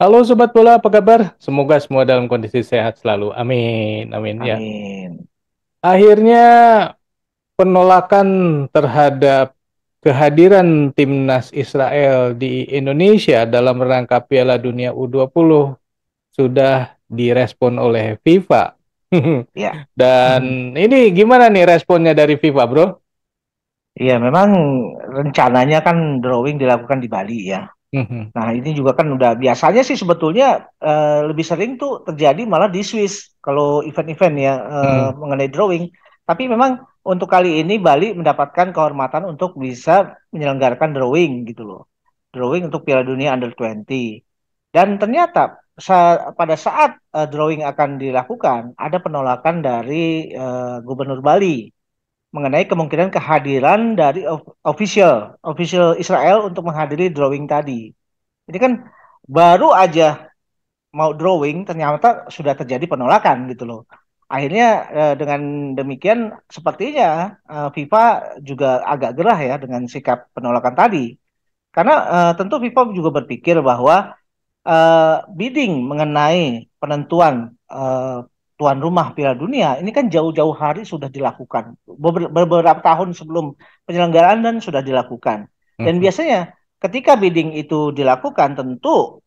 Halo Sobat Bola, apa kabar? Semoga semua dalam kondisi sehat selalu. Amin, amin ya. Amin. Akhirnya penolakan terhadap kehadiran timnas Israel di Indonesia dalam rangka Piala Dunia U20 sudah direspon oleh FIFA. Ya. Dan ini gimana nih responnya dari FIFA, Bro? Iya, memang rencananya kan drawing dilakukan di Bali ya. Nah, ini juga kan udah biasanya sih sebetulnya lebih sering tuh terjadi malah di Swiss kalau event-event ya mengenai drawing. Tapi memang untuk kali ini Bali mendapatkan kehormatan untuk bisa menyelenggarakan drawing gitu loh. Drawing untuk Piala Dunia Under 20. Dan ternyata pada saat drawing akan dilakukan ada penolakan dari Gubernur Bali mengenai kemungkinan kehadiran dari official official Israel untuk menghadiri drawing tadi. Ini kan baru aja mau drawing ternyata sudah terjadi penolakan gitu loh. Akhirnya dengan demikian sepertinya FIFA juga agak gerah ya dengan sikap penolakan tadi. Karena tentu FIFA juga berpikir bahwa bidding mengenai penentuan tuan rumah Piala Dunia ini kan jauh-jauh hari sudah dilakukan. Beberapa tahun sebelum penyelenggaraan dan sudah dilakukan. Dan biasanya ketika bidding itu dilakukan tentu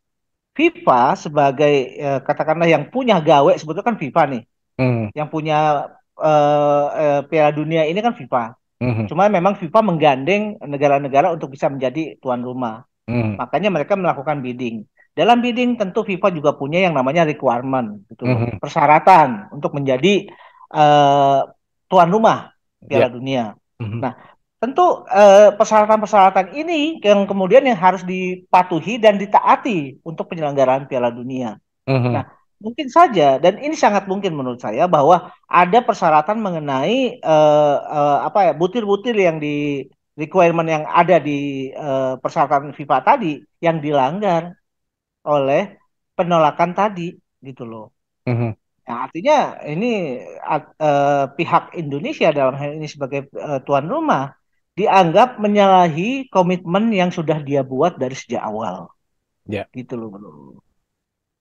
FIFA sebagai katakanlah yang punya gawe sebetulnya kan FIFA nih, yang punya Piala Dunia ini kan FIFA. Cuma memang FIFA menggandeng negara-negara untuk bisa menjadi tuan rumah. Makanya mereka melakukan bidding. Dalam bidding tentu FIFA juga punya yang namanya requirement gitu loh. Persyaratan untuk menjadi eh, tuan rumah Piala Ya. Dunia. Nah, tentu persyaratan-persyaratan ini yang kemudian yang harus dipatuhi dan ditaati untuk penyelenggaraan Piala Dunia. Nah, mungkin saja dan ini sangat mungkin menurut saya bahwa ada persyaratan mengenai apa ya butir-butir yang di requirement yang ada di persyaratan FIFA tadi yang dilanggar oleh penolakan tadi gitu loh. Nah, artinya ini pihak Indonesia dalam hal ini sebagai tuan rumah dianggap menyalahi komitmen yang sudah dia buat dari sejak awal Ya. gitu loh bro.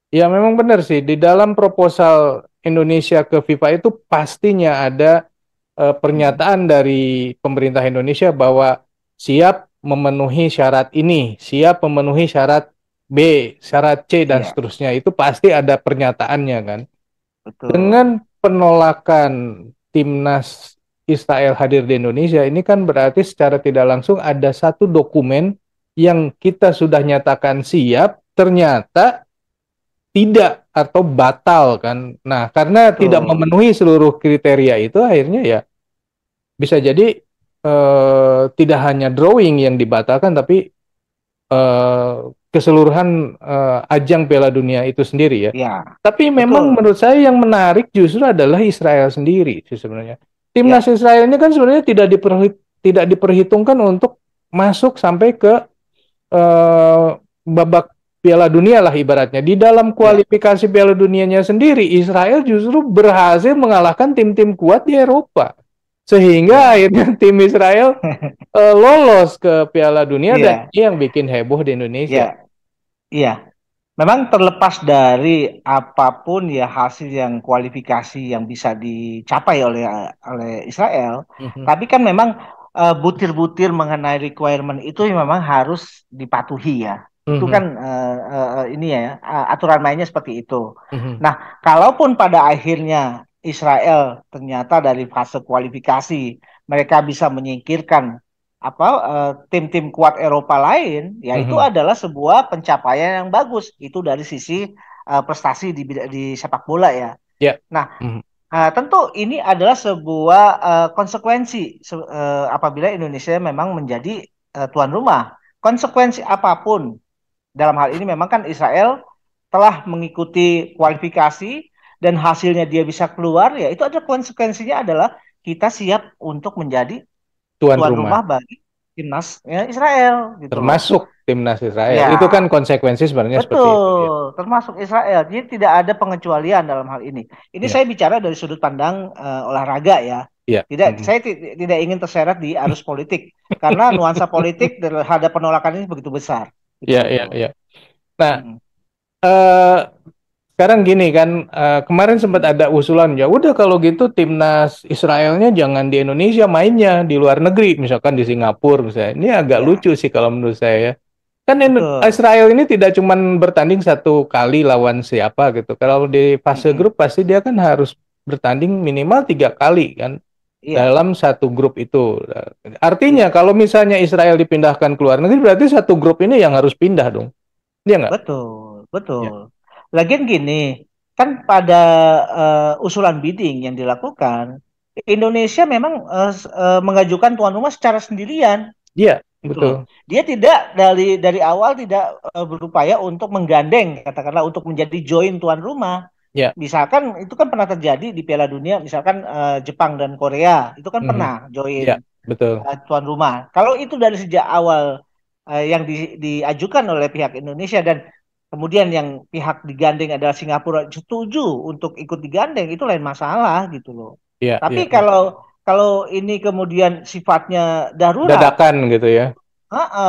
Ya memang benar sih di dalam proposal Indonesia ke FIFA itu pastinya ada Hmm. pernyataan dari pemerintah Indonesia bahwa siap memenuhi syarat ini, siap memenuhi syarat B, syarat C dan Iya, seterusnya. Itu pasti ada pernyataannya kan. betul. Dengan penolakan timnas Israel hadir di Indonesia ini kan berarti secara tidak langsung ada satu dokumen yang kita sudah nyatakan siap ternyata tidak atau batal kan. Nah, karena tidak Betul. memenuhi seluruh kriteria itu akhirnya ya bisa jadi tidak hanya drawing yang dibatalkan tapi eh, keseluruhan ajang Piala Dunia itu sendiri ya. Ya, Tapi memang betul. menurut saya yang menarik justru adalah Israel sendiri sih sebenarnya. Timnas Ya, Israel ini kan sebenarnya tidak diperhitungkan untuk masuk sampai ke eh, babak Piala Dunia lah ibaratnya. Di dalam ya, kualifikasi Piala Dunianya sendiri, Israel justru berhasil mengalahkan tim-tim kuat di Eropa. Sehingga ya. akhirnya tim Israel lolos ke Piala Dunia dan Iya, ini yang bikin heboh di Indonesia. ya, iya. Memang terlepas dari apapun ya hasil yang kualifikasi yang bisa dicapai oleh Israel, Mhm, tapi kan memang butir-butir mengenai requirement itu memang harus dipatuhi ya. Itu mhm, kan ini ya aturan mainnya seperti itu. mhm, Nah, kalaupun pada akhirnya Israel ternyata dari fase kualifikasi mereka bisa menyingkirkan apa tim-tim kuat Eropa lain, ya itu mhm. adalah sebuah pencapaian yang bagus. Itu dari sisi prestasi di sepak bola ya. Ya. Nah, Mhm, tentu ini adalah sebuah konsekuensi apabila Indonesia memang menjadi tuan rumah. Konsekuensi apapun dalam hal ini memang kan Israel telah mengikuti kualifikasi dan hasilnya dia bisa keluar, ya itu ada konsekuensinya adalah kita siap untuk menjadi tuan tuan rumah. rumah bagi timnas ya, Israel gitu loh. Termasuk timnas Israel. Ya, Itu kan konsekuensi sebenarnya seperti itu ya. betul, termasuk Israel. Jadi tidak ada pengecualian dalam hal ini. Ini Ya, saya bicara dari sudut pandang olahraga ya. ya. Tidak, Mhm. saya tidak ingin terseret di arus politik karena nuansa politik terhadap penolakan ini begitu besar gitu Ya, loh, ya, bro. ya. Nah, Mm-mm. Eh, sekarang gini kan, kemarin sempat Hmm. ada usulan, ya udah kalau gitu timnas Israelnya jangan di Indonesia, mainnya di luar negeri, misalkan di Singapura misalnya. Ini agak Ya, lucu sih kalau menurut saya ya. Kan betul. Israel ini tidak cuma bertanding satu kali lawan siapa gitu. Kalau di fase Mm-mm. grup pasti dia kan harus bertanding minimal 3 kali kan Iya, dalam satu grup itu. Artinya iya, kalau misalnya Israel dipindahkan ke luar negeri, berarti satu grup ini yang harus pindah dong. Dia nggak? betul, Ya. betul. Lagian gini, kan pada usulan bidding yang dilakukan, Indonesia memang mengajukan tuan rumah secara sendirian, Iya, gitu loh. betul. Dia tidak dari awal tidak berupaya untuk menggandeng, katakanlah untuk menjadi join tuan rumah. Ya. Misalkan itu kan pernah terjadi di Piala Dunia, misalkan Jepang dan Korea itu kan Mhm. pernah Ya, join betul. tuan rumah. Kalau itu dari sejak awal yang diajukan oleh pihak Indonesia dan kemudian yang pihak digandeng adalah Singapura setuju untuk ikut digandeng, itu lain masalah gitu loh. Iya, iya, Tapi iya. kalau kalau ini kemudian sifatnya darurat, Dadakan gitu ya.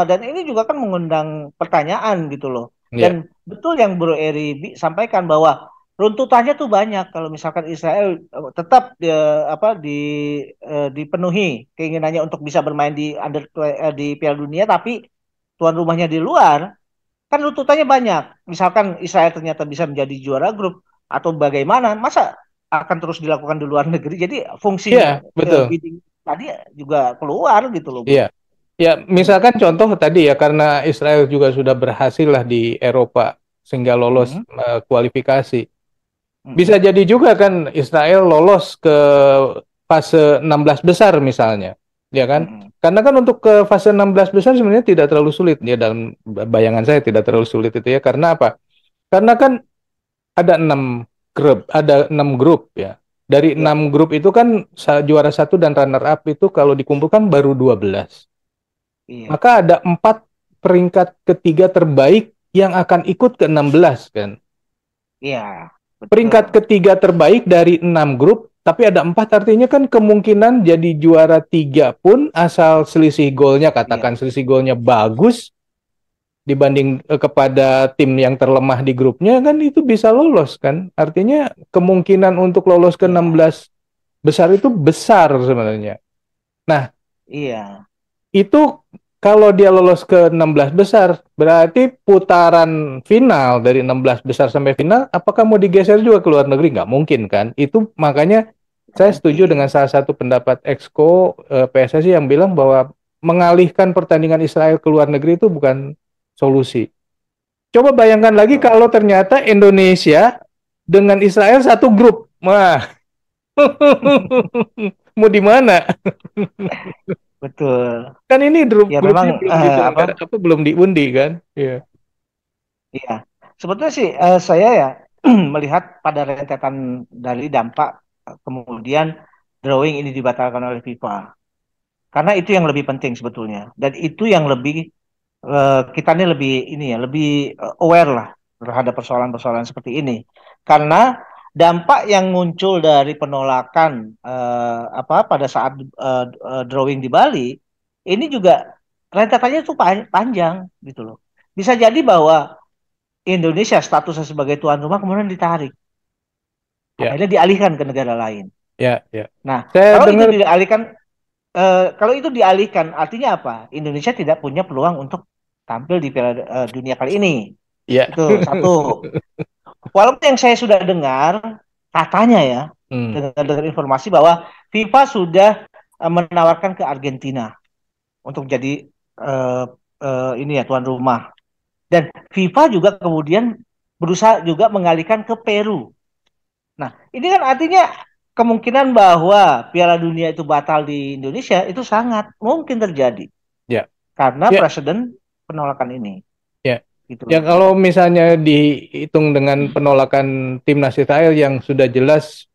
dan ini juga kan mengundang pertanyaan gitu loh. Iya, Dan betul yang Bro Eri sampaikan bahwa runtutannya tuh banyak kalau misalkan Israel tetap dipenuhi keinginannya untuk bisa bermain di Piala Dunia, tapi tuan rumahnya di luar, kan runtutannya banyak. Misalkan Israel ternyata bisa menjadi juara grup atau bagaimana, masa akan terus dilakukan di luar negeri. Jadi fungsi iya, betul. bidding tadi juga keluar gitu loh, Bro. Iya. Ya, Hmm. misalkan contoh tadi ya, karena Israel juga sudah berhasil lah di Eropa sehingga lolos Hmm. kualifikasi. Bisa Hmm. jadi juga kan Israel lolos ke fase 16 besar misalnya, ya kan? Hmm. Karena kan untuk ke fase 16 besar sebenarnya tidak terlalu sulit ya, dalam bayangan saya tidak terlalu sulit itu ya. Karena apa? Karena kan ada 6 grup ya. Dari Ya, 6 grup itu kan juara satu dan runner up itu kalau dikumpulkan baru 12. iya, Maka ada 4 peringkat ketiga terbaik yang akan ikut ke 16 kan. iya, Peringkat betul. ketiga terbaik dari 6 grup, tapi ada 4, artinya kan kemungkinan jadi juara 3 pun asal selisih golnya, Iya, katakan selisih golnya bagus dibanding kepada tim yang terlemah di grupnya, kan itu bisa lolos kan. Artinya kemungkinan untuk lolos ke iya, 16 besar itu besar sebenarnya. Nah, iya, itu kalau dia lolos ke 16 besar, berarti putaran final dari 16 besar sampai final, apakah mau digeser juga ke luar negeri? Nggak mungkin kan? Itu makanya saya setuju dengan mungkin. salah satu pendapat Exco PSSI yang bilang bahwa mengalihkan pertandingan Israel ke luar negeri itu bukan solusi. Coba bayangkan lagi Betul, kalau ternyata Indonesia dengan Israel satu grup. Wah, mau di mana? betul. Kan ini Ya memang grupnya belum apa? diselenggara, apa belum diundi kan? Iya. Iya. Sebetulnya sih saya ya melihat pada rentetan dari dampak kemudian drawing ini dibatalkan oleh FIFA. Karena itu yang lebih penting sebetulnya. Dan itu yang lebih kita ini lebih ini ya, lebih aware lah terhadap persoalan-persoalan seperti ini. Karena dampak yang muncul dari penolakan pada saat drawing di Bali ini juga rentetannya itu panjang gitu loh. Bisa jadi bahwa Indonesia statusnya sebagai tuan rumah kemudian ditarik, Ya, akhirnya dialihkan ke negara lain. ya, ya. Nah, Saya kalau itu dengar, dialihkan, kalau itu dialihkan, artinya apa? Indonesia tidak punya peluang untuk tampil di Piala Dunia kali ini. ya. Itu satu. Walaupun yang saya sudah dengar, katanya ya, Hmm, dengar informasi bahwa FIFA sudah menawarkan ke Argentina untuk jadi uh, ini ya tuan rumah. Dan FIFA juga kemudian berusaha juga mengalihkan ke Peru. Nah, ini kan artinya kemungkinan bahwa Piala Dunia itu batal di Indonesia itu sangat mungkin terjadi ya, karena ya, presiden penolakan ini, ya. gitu Ya loh, Bro. kalau misalnya dihitung dengan penolakan timnas Israel yang sudah jelas,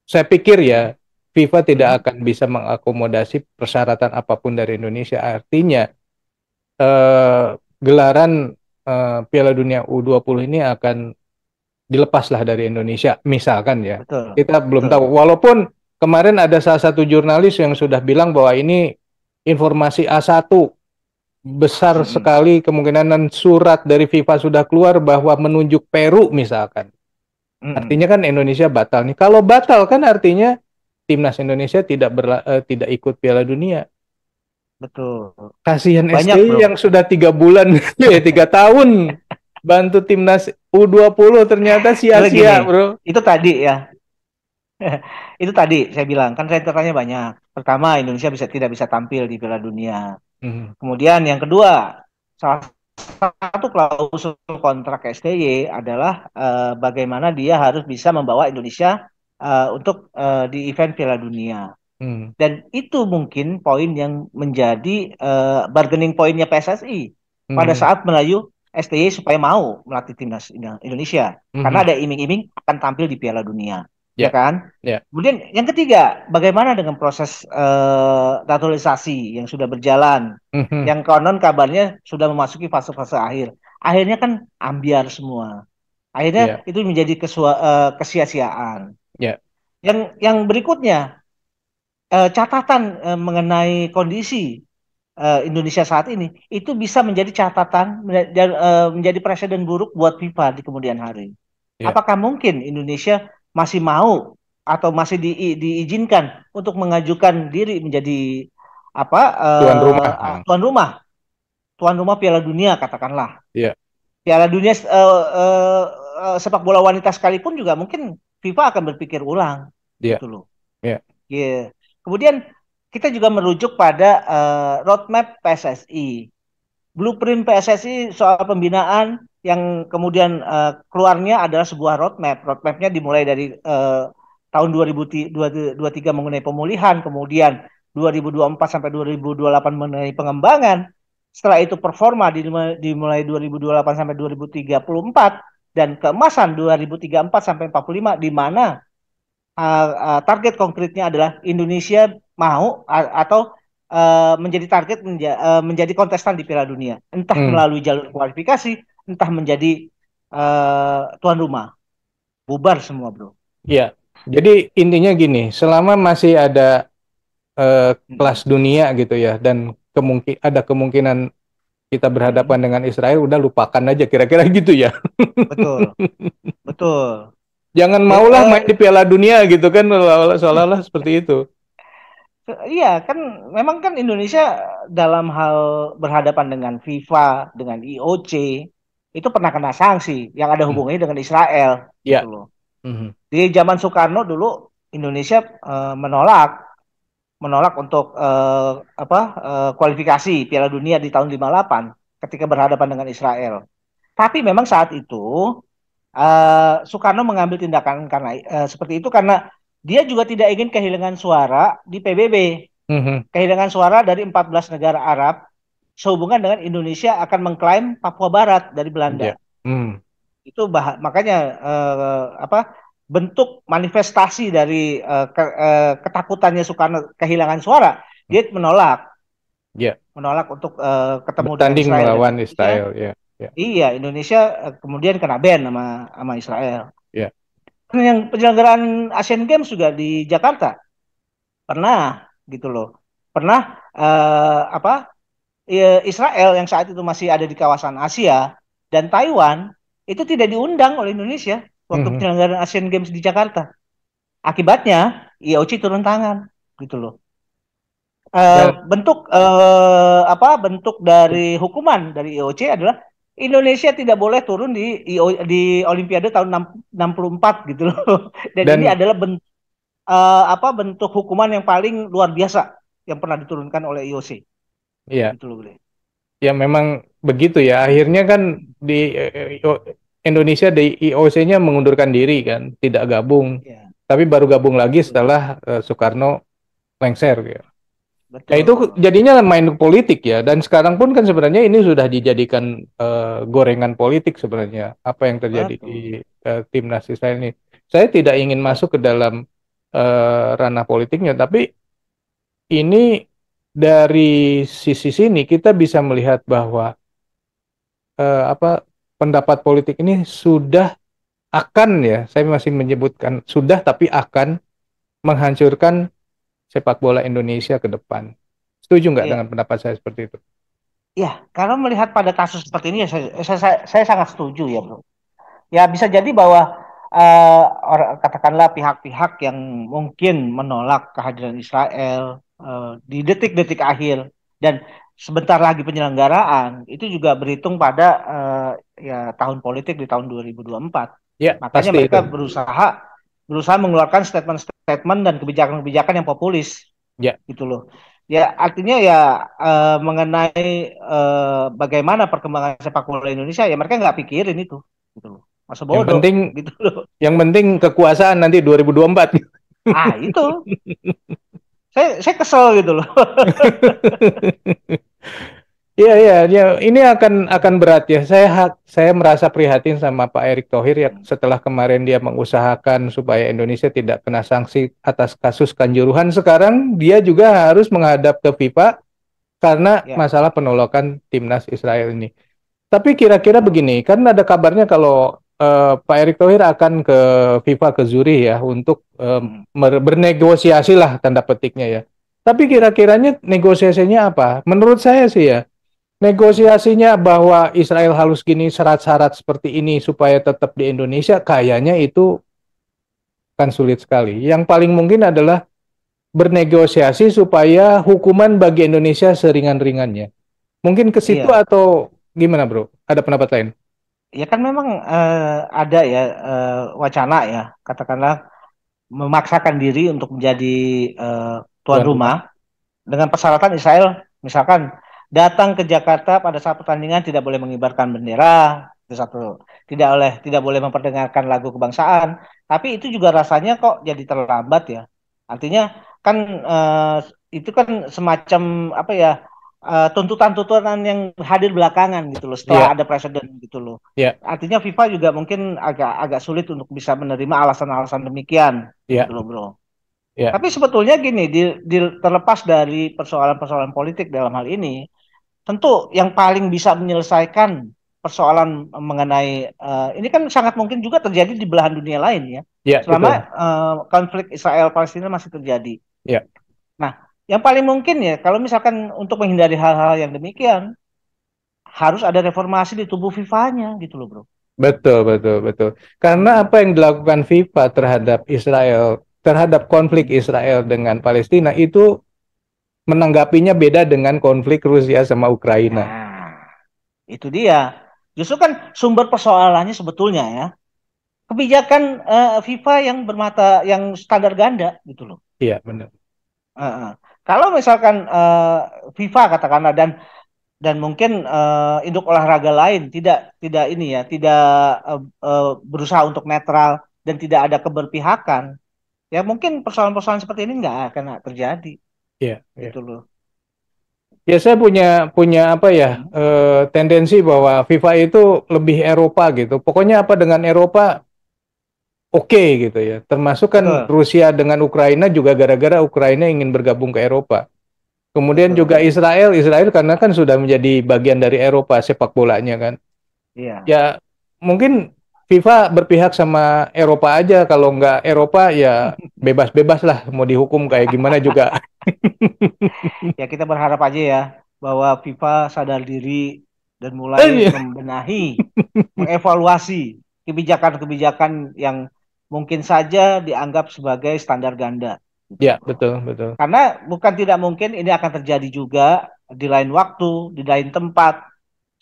saya pikir ya FIFA tidak Hmm, akan bisa mengakomodasi persyaratan apapun dari Indonesia. Artinya eh, gelaran Piala Dunia U20 ini akan dilepaslah dari Indonesia, misalkan ya. betul, Kita belum tahu. betul. Walaupun kemarin ada salah satu jurnalis yang sudah bilang bahwa ini informasi A1, besar sekali kemungkinan dan surat dari FIFA sudah keluar bahwa menunjuk Peru misalkan. Artinya kan Indonesia batal nih. Kalau batal kan artinya timnas Indonesia tidak ikut Piala Dunia. Betul. Kasihan Banyak, STY bro. yang sudah 3 bulan, 3 tahun bantu timnas U20 ternyata Sebenarnya gini, sia-sia, bro. itu tadi ya. Itu tadi saya bilang, kan rentetannya banyak. Pertama, Indonesia tidak bisa tampil di Piala Dunia. Kemudian yang kedua, salah satu klausul kontrak STY adalah bagaimana dia harus bisa membawa Indonesia untuk di event Piala Dunia. Dan itu mungkin poin yang menjadi bargaining poinnya PSSI pada saat merayu STY supaya mau melatih timnas Indonesia. Karena ada iming-iming akan tampil di Piala Dunia. Ya kan? Kemudian yang ketiga, bagaimana dengan proses naturalisasi yang sudah berjalan, yang konon kabarnya sudah memasuki fase-fase akhir. Akhirnya kan ambiar semua. Akhirnya itu menjadi kesia-siaan. Yang berikutnya, catatan mengenai kondisi Indonesia saat ini itu bisa menjadi catatan dan menjadi presiden buruk buat FIFA di kemudian hari. Apakah mungkin Indonesia masih mau atau masih diizinkan untuk mengajukan diri menjadi apa tuan rumah Piala Dunia katakanlah. Piala Dunia sepak bola wanita sekalipun juga mungkin FIFA akan berpikir ulang gitu loh. Kemudian kita juga merujuk pada roadmap PSSI. Blueprint PSSI soal pembinaan yang kemudian keluarnya adalah sebuah roadmap. Roadmapnya dimulai dari tahun 2023 mengenai pemulihan, kemudian 2024 sampai 2028 mengenai pengembangan. Setelah itu performa dimulai 2028 sampai 2034 dan keemasan 2034 sampai 45 di mana target konkretnya adalah Indonesia mau atau menjadi target menjadi kontestan di Piala Dunia, entah melalui jalur kualifikasi, entah menjadi tuan rumah. Bubar semua, bro. Iya, jadi intinya gini, selama masih ada kelas dunia gitu ya, dan ada kemungkinan kita berhadapan dengan Israel, udah lupakan aja kira-kira gitu ya. Betul, betul. Jangan maulah main di Piala Dunia gitu kan, seolah-olah seperti itu. Iya, kan memang kan Indonesia dalam hal berhadapan dengan FIFA, dengan IOC, itu pernah kena sanksi yang ada hubungannya dengan Israel, gitu loh. Di zaman Soekarno dulu Indonesia menolak untuk kualifikasi Piala Dunia di tahun 58 ketika berhadapan dengan Israel. Tapi memang saat itu Soekarno mengambil tindakan karena seperti itu karena dia juga tidak ingin kehilangan suara di PBB. Kehilangan suara dari 14 negara Arab sehubungan dengan Indonesia akan mengklaim Papua Barat dari Belanda. Itu makanya bentuk manifestasi dari ketakutannya Soekarno kehilangan suara, dia menolak. Menolak untuk ketemu dengan Israel melawan Israel, Iya, Indonesia kemudian kena ban sama Israel. Yang penyelenggaraan Asian Games juga di Jakarta pernah gitu loh. Pernah Israel yang saat itu masih ada di kawasan Asia dan Taiwan itu tidak diundang oleh Indonesia waktu penyelenggaraan Asian Games di Jakarta. Akibatnya IOC turun tangan gitu loh. Bentuk dari hukuman dari IOC adalah Indonesia tidak boleh turun di Olimpiade tahun 64 gitu loh. Dan ini adalah bentuk hukuman yang paling luar biasa yang pernah diturunkan oleh IOC. Iya. Gitu loh, boleh. Ya memang begitu ya. Akhirnya kan di Indonesia di IOC-nya mengundurkan diri kan, tidak gabung. Tapi baru gabung lagi setelah Soekarno lengser gitu. Betul. Nah itu jadinya main politik ya, dan sekarang pun kan sebenarnya ini sudah dijadikan gorengan politik sebenarnya apa yang terjadi di timnas Israel ini. Saya tidak ingin masuk ke dalam ranah politiknya, tapi ini dari sisi sini kita bisa melihat bahwa pendapat politik ini sudah akan ya, saya masih menyebutkan sudah tapi akan menghancurkan sepak bola Indonesia ke depan. Setuju nggak dengan pendapat saya seperti itu? Ya, kalau melihat pada kasus seperti ini, ya saya sangat setuju ya, bro. Ya bisa jadi bahwa katakanlah pihak-pihak yang mungkin menolak kehadiran Israel di detik-detik akhir dan sebentar lagi penyelenggaraan itu juga berhitung pada ya tahun politik di tahun 2024. Ya, Makanya pasti mereka itu. berusaha mengeluarkan statement-statement dan kebijakan-kebijakan yang populis Ya, gitu loh. Ya artinya ya mengenai bagaimana perkembangan sepak bola Indonesia ya mereka nggak pikirin itu gitu loh. Masa yang bodoh penting gitu loh. yang penting kekuasaan nanti 2024. Ah itu saya kesel gitu loh. Iya, iya, ya. Ini akan berat ya. Saya merasa prihatin sama Pak Erick Thohir ya setelah kemarin dia mengusahakan supaya Indonesia tidak kena sanksi atas kasus Kanjuruhan. Sekarang dia juga harus menghadap ke FIFA karena Ya masalah penolakan timnas Israel ini. Tapi kira-kira betul. begini, kan ada kabarnya kalau Pak Erick Thohir akan ke FIFA ke Zurich ya untuk Hmm, bernegosiasi lah tanda petiknya ya. Tapi ya kira-kiranya negosiasinya apa? Menurut saya sih ya. hmm, Negosiasinya bahwa Israel harus gini syarat-syarat seperti ini supaya tetap di Indonesia, kayaknya itu kan sulit sekali. Yang paling mungkin adalah bernegosiasi supaya hukuman bagi Indonesia seringan-ringannya. Mungkin ke situ iya. atau gimana, Bro? Ada pendapat lain? Ya kan memang ada ya wacana ya katakanlah memaksakan diri untuk menjadi eh, tuan Tuan rumah. rumah dengan persyaratan Israel misalkan datang ke Jakarta pada saat pertandingan tidak boleh mengibarkan bendera itu satu, tidak boleh memperdengarkan lagu kebangsaan, tapi itu juga rasanya kok jadi terlambat ya, artinya kan itu kan semacam apa ya, tuntutan-tuntutan yang hadir belakangan gitu loh setelah Iya, ada presiden gitu loh, iya, artinya FIFA juga mungkin agak agak sulit untuk bisa menerima alasan-alasan demikian iya, gitu loh bro. iya, Tapi sebetulnya gini, terlepas dari persoalan-persoalan politik dalam hal ini, tentu yang paling bisa menyelesaikan persoalan mengenai ini kan sangat mungkin juga terjadi di belahan dunia lain ya, iya, selama betul. konflik Israel Palestina masih terjadi. Iya, Nah, yang paling mungkin ya, kalau misalkan untuk menghindari hal-hal yang demikian, harus ada reformasi di tubuh FIFA-nya gitu loh, bro. betul, betul, betul. Karena Mm-mm. apa yang dilakukan FIFA terhadap Israel, terhadap konflik Israel dengan Palestina itu menanggapinya beda dengan konflik Rusia sama Ukraina. Nah, itu dia. Justru kan sumber persoalannya sebetulnya ya kebijakan FIFA yang yang standar ganda gitu loh. Iya, benar. Uh, Kalau misalkan FIFA katakanlah dan mungkin induk olahraga lain tidak ini ya tidak berusaha untuk netral dan tidak ada keberpihakan, ya mungkin persoalan-persoalan seperti ini nggak akan terjadi Iya, iya. gitu loh. Ya, saya punya punya apa ya Hmm, tendensi bahwa FIFA itu lebih Eropa gitu. Pokoknya apa dengan Eropa oke gitu ya. Termasuk kan betul, Rusia dengan Ukraina juga gara-gara Ukraina ingin bergabung ke Eropa. Kemudian juga betul. Israel karena kan sudah menjadi bagian dari Eropa sepak bolanya kan. Iya. Ya mungkin FIFA berpihak sama Eropa aja, kalau nggak Eropa ya bebas-bebas lah mau dihukum kayak gimana juga. Ya kita berharap aja ya bahwa FIFA sadar diri dan mulai Iya. membenahi, mengevaluasi kebijakan-kebijakan yang mungkin saja dianggap sebagai standar ganda gitu Ya, loh bro. betul, betul. Karena bukan tidak mungkin ini akan terjadi juga di lain waktu, di lain tempat,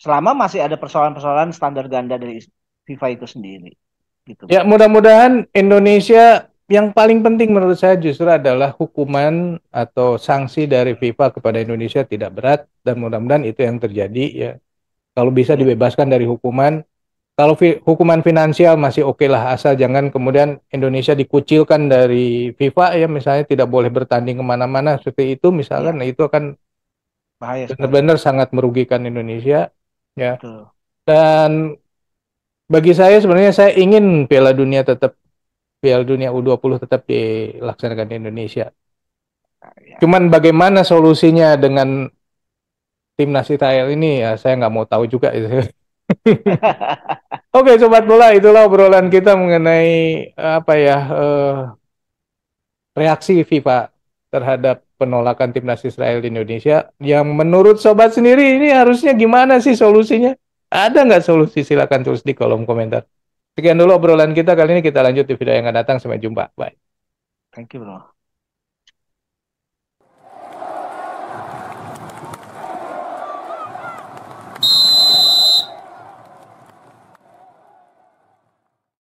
selama masih ada persoalan-persoalan standar ganda dari FIFA itu sendiri gitu Ya, bro. mudah-mudahan Indonesia yang paling penting menurut saya justru adalah hukuman atau sanksi dari FIFA kepada Indonesia tidak berat dan mudah-mudahan itu yang terjadi ya. Kalau bisa Ya, dibebaskan dari hukuman. Kalau hukuman finansial masih oke lah, asal jangan kemudian Indonesia dikucilkan dari FIFA ya, misalnya tidak boleh bertanding kemana-mana seperti itu misalkan, ya, nah itu akan bahaya sekali. benar-benar sangat merugikan Indonesia ya. Betul. Dan bagi saya sebenarnya saya ingin Piala Dunia U20 tetap dilaksanakan di Indonesia. Ya. Cuman bagaimana solusinya dengan timnas Israel ini ya saya nggak mau tahu juga itu. Oke, Sobat Bola, itulah obrolan kita mengenai apa ya reaksi FIFA terhadap penolakan timnas Israel di Indonesia. Yang menurut sobat sendiri ini harusnya gimana sih solusinya? Ada nggak solusi? Silakan tulis di kolom komentar. Sekian dulu obrolan kita kali ini. Kita lanjut di video yang akan datang. Sampai jumpa. Bye. Thank you, bro.